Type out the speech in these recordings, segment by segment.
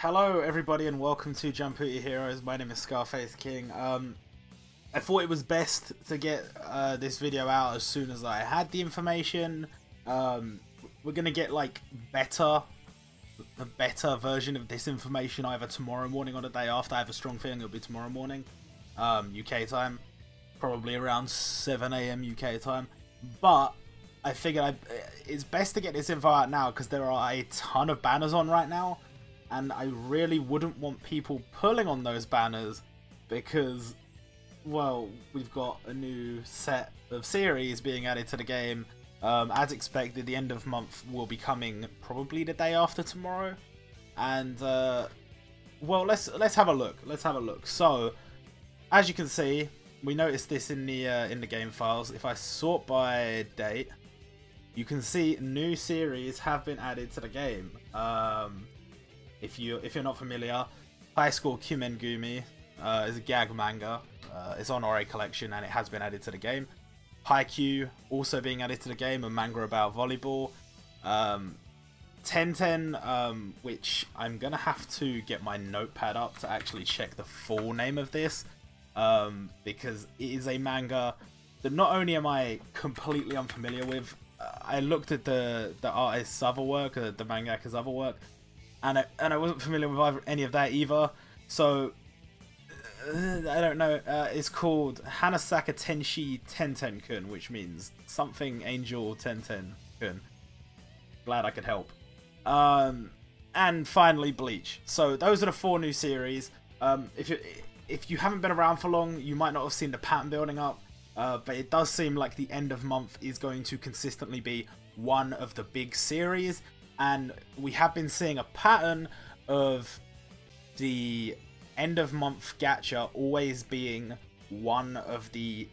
Hello everybody and welcome to Jumputi Heroes. My name is Scarface King. I thought it was best to get this video out as soon as I had the information. We're gonna get like a better version of this information either tomorrow morning or the day after. I have a strong feeling it'll be tomorrow morning, UK time, probably around 7 AM UK time. But I figured it's best to get this info out now because there are a ton of banners on right now. And I really wouldn't want people pulling on those banners because, well, we've got a new set of series being added to the game. As expected, the end of month will be coming probably the day after tomorrow. And, well, let's have a look. Let's have a look. So, as you can see, we noticed this in the game files. If I sort by date, you can see new series have been added to the game. If you're not familiar, High School Kimengumi is a gag manga. It's on Ori Collection and it has been added to the game. Haikyuu also being added to the game, a manga about volleyball. Tenten, which I'm gonna have to get my notepad up to actually check the full name of this, because it is a manga that not only am I completely unfamiliar with, I looked at the artist's other work, the mangaka's other work. And I wasn't familiar with any of that either, so I don't know. It's called Hanasaka Tenshi Tenten-kun, which means something Angel Tenten-kun. Glad I could help. And finally, Bleach. So those are the 4 new series. If you haven't been around for long, you might not have seen the pattern building up, but it does seem like the end of month is going to consistently be one of the big series. And we have been seeing a pattern of the end of month gacha always being one of the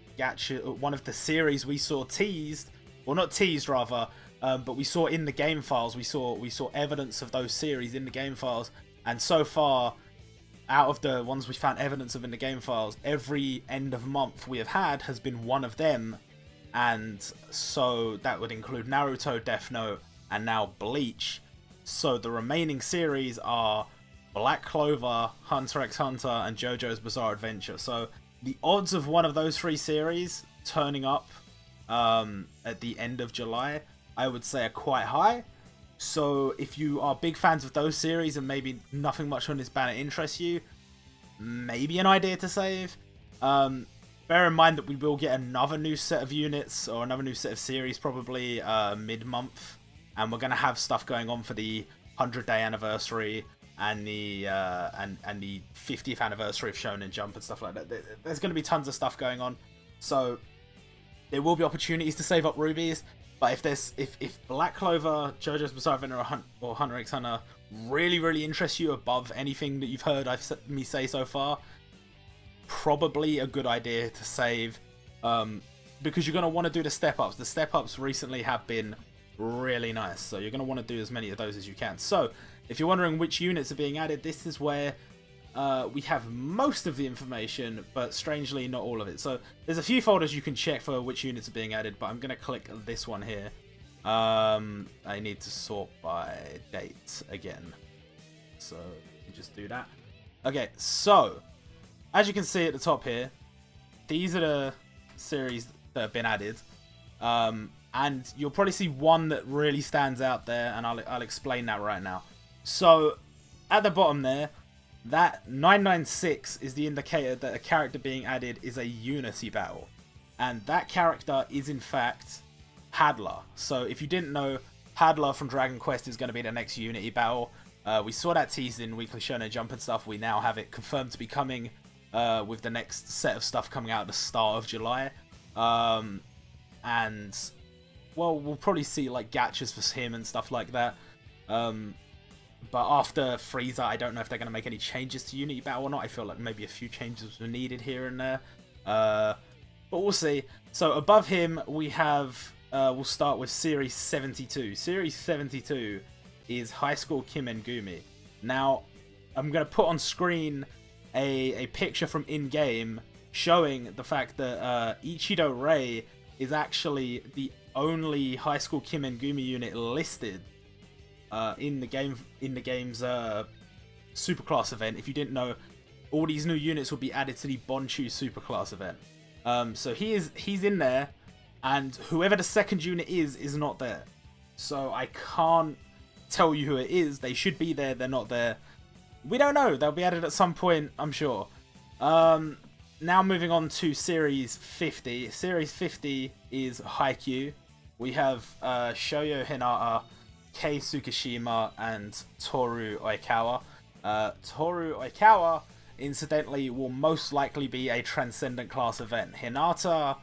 series we saw teased, or not teased rather, but we saw in the game files. We saw evidence of those series in the game files, and so far, out of the ones we found evidence of in the game files, every end of month we have had has been one of them, and so that would include Naruto, Death Note, and now Bleach. So the remaining series are Black Clover, Hunter x Hunter, and JoJo's Bizarre Adventure. So the odds of one of those 3 series turning up at the end of July, I would say, are quite high. So if you are big fans of those series and maybe nothing much on this banner interests you, maybe an idea to save. Bear in mind that we will get another new set of units, or another new set of series probably mid-month. And we're going to have stuff going on for the 100-day anniversary and the 50th anniversary of Shonen Jump and stuff like that. There's going to be tons of stuff going on. So there will be opportunities to save up rubies. But if Black Clover, JoJo's Bizarre Adventure, or Hunter x Hunter really interest you above anything that you've heard me say so far, probably a good idea to save. Because you're going to want to do the step-ups. The step-ups recently have been really nice, so you're going to want to do as many of those as you can. So if you're wondering which units are being added, this is where we have most of the information, but strangely not all of it. So there's a few folders you can check for which units are being added, but I'm going to click this one here. I need to sort by date again, so you just do that. Okay, so as you can see at the top here, these are the series that have been added. And you'll probably see one that really stands out there, and I'll explain that right now. So, at the bottom there, that 996 is the indicator that a character being added is a Unity battle. And that character is, in fact, Hadler. So, if you didn't know, Hadler from Dragon Quest is going to be the next Unity battle. We saw that teased in Weekly Shonen Jump and stuff. We now have it confirmed to be coming with the next set of stuff coming out at the start of July. And well, we'll probably see like gachas for him and stuff like that. But after Frieza, I don't know if they're going to make any changes to Unity Battle or not. I feel like maybe a few changes were needed here and there. But we'll see. So above him, we have, we'll start with Series 72. Series 72 is High School Kimengumi. Now, I'm going to put on screen a picture from in-game showing the fact that Ichido Rei is actually the only High School Kimengumi unit listed in the game's superclass event. If you didn't know, all these new units will be added to the Bonchu superclass event. So he's in there, and whoever the second unit is not there. So I can't tell you who it is. They should be there, they're not there. We don't know. They'll be added at some point, I'm sure. Now moving on to Series 50. Series 50 is Haikyuu. We have Shoyo Hinata, Kei Tsukishima, and Toru Oikawa. Toru Oikawa, incidentally, will most likely be a Transcendent class event. Hinata,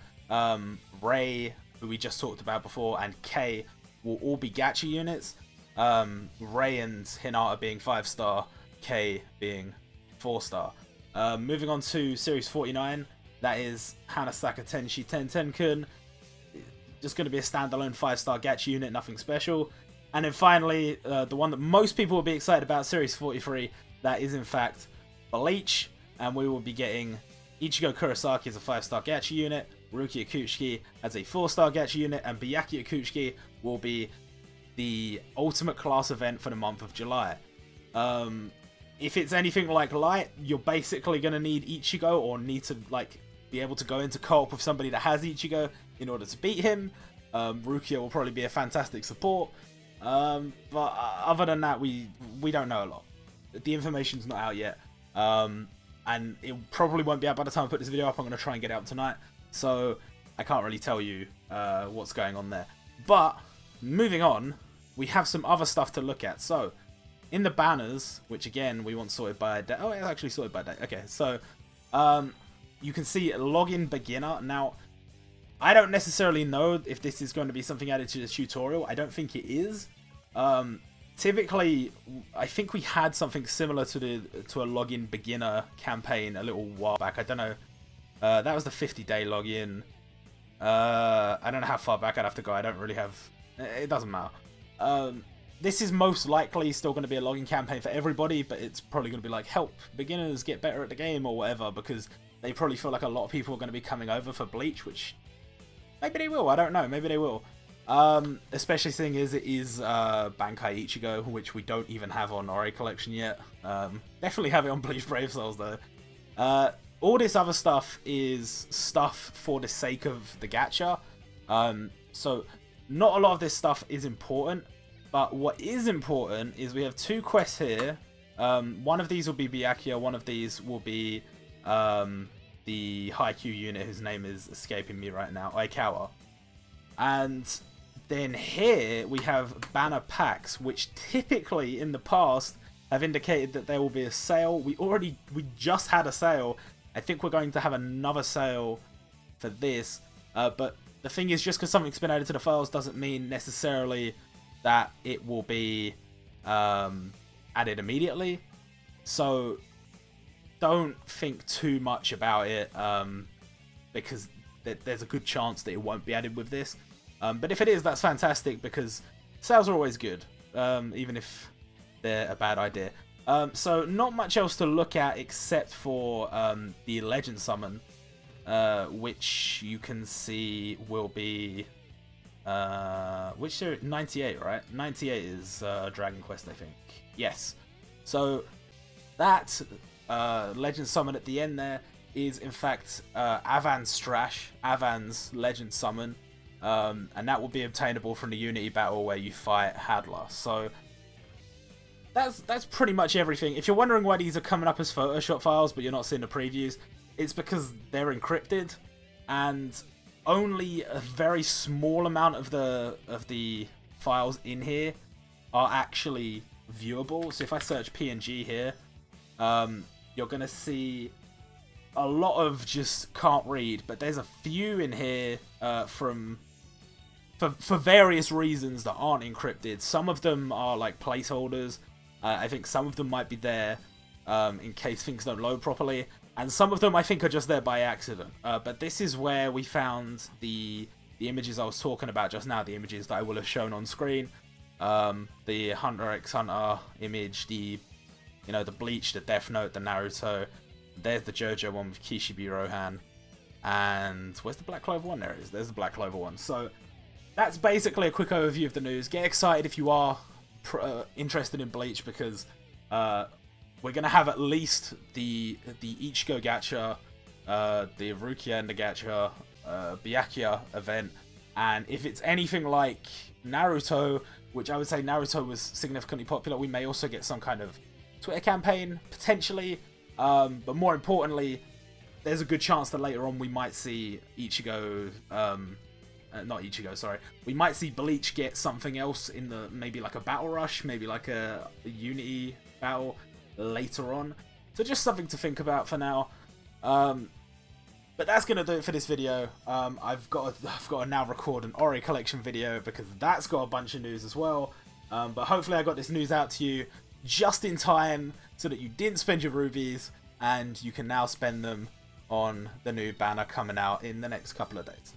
Rei, who we just talked about before, and Kei will all be gacha units. Rei and Hinata being 5-star, Kei being 4-star. Moving on to Series 49, that is Hanasaka Tenshi Tentenkun. Just going to be a standalone 5-star gacha unit, nothing special. And then finally, the one that most people will be excited about, Series 43, that is in fact Bleach. And we will be getting Ichigo Kurosaki as a 5-star gacha unit, Ruki Akutsuki as a 4-star gacha unit, and Byakuya Akutsuki will be the ultimate class event for the month of July. If it's anything like Light, you're basically going to need Ichigo, or need to like be able to go into co-op with somebody that has Ichigo in order to beat him. Rukia will probably be a fantastic support. But other than that, we don't know a lot. The information's not out yet. And it probably won't be out by the time I put this video up. I'm going to try and get it out tonight. So I can't really tell you what's going on there. But moving on, we have some other stuff to look at. So in the banners, which again, we want sorted by date. Oh, it's actually sorted by date. Okay, so you can see login beginner. Now, I don't necessarily know if this is going to be something added to the tutorial. I don't think it is. Typically, I think we had something similar to a login beginner campaign a little while back. I don't know. That was the 50-day login. I don't know how far back I'd have to go. I don't really have... It doesn't matter. This is most likely still going to be a login campaign for everybody, but it's probably going to be like, help beginners get better at the game or whatever, because they probably feel like a lot of people are going to be coming over for Bleach, which maybe they will. I don't know. Maybe they will. Especially seeing as it is Bankai Ichigo, which we don't even have on Ori Collection yet. Definitely have it on Bleach Brave Souls though. All this other stuff is stuff for the sake of the gacha. So not a lot of this stuff is important, but what is important is we have 2 quests here. One of these will be Byakuya, one of these will be the Haikyuu unit whose name is escaping me right now, Oikawa. And then here we have banner packs, which typically in the past have indicated that there will be a sale. We just had a sale. I think we're going to have another sale for this. But the thing is, just because something's been added to the files doesn't mean necessarily that it will be added immediately. So don't think too much about it, because there's a good chance that it won't be added with this. But if it is, that's fantastic, because sales are always good, even if they're a bad idea. So not much else to look at except for the Legend Summon, which you can see will be... which are 98, right? 98 is Dragon Quest, I think. Yes. So that Legend Summon at the end there is in fact Avan's Strash, Avan's Legend Summon. And that will be obtainable from the Unity battle where you fight Hadla. So that's pretty much everything. If you're wondering why these are coming up as Photoshop files but you're not seeing the previews, it's because they're encrypted, and only a very small amount of the files in here are actually viewable. So if I search PNG here, you're gonna see a lot of just can't read, but there's a few in here for various reasons that aren't encrypted. Some of them are like placeholders. I think some of them might be there in case things don't load properly, and some of them I think are just there by accident. But this is where we found the images I was talking about just now, the images that I will have shown on screen. The Hunter x Hunter image, the Bleach, the Death Note, the Naruto. There's the JoJo one with Kishibe Rohan. And where's the Black Clover one? There it is. There's the Black Clover one. So that's basically a quick overview of the news. Get excited if you are interested in Bleach, because we're gonna have at least the Ichigo Gacha, the Rukia and the Gacha, Byakuya event, and if it's anything like Naruto, which I would say Naruto was significantly popular, we may also get some kind of Twitter campaign, potentially, but more importantly, there's a good chance that later on we might see Ichigo, not Ichigo, sorry, we might see Bleach get something else in the, maybe like a battle rush, maybe like a Unity battle later on, so just something to think about for now. But that's going to do it for this video. I've got to now record an Ori collection video because that's got a bunch of news as well. But hopefully I got this news out to you just in time so that you didn't spend your rubies and you can now spend them on the new banner coming out in the next couple of days.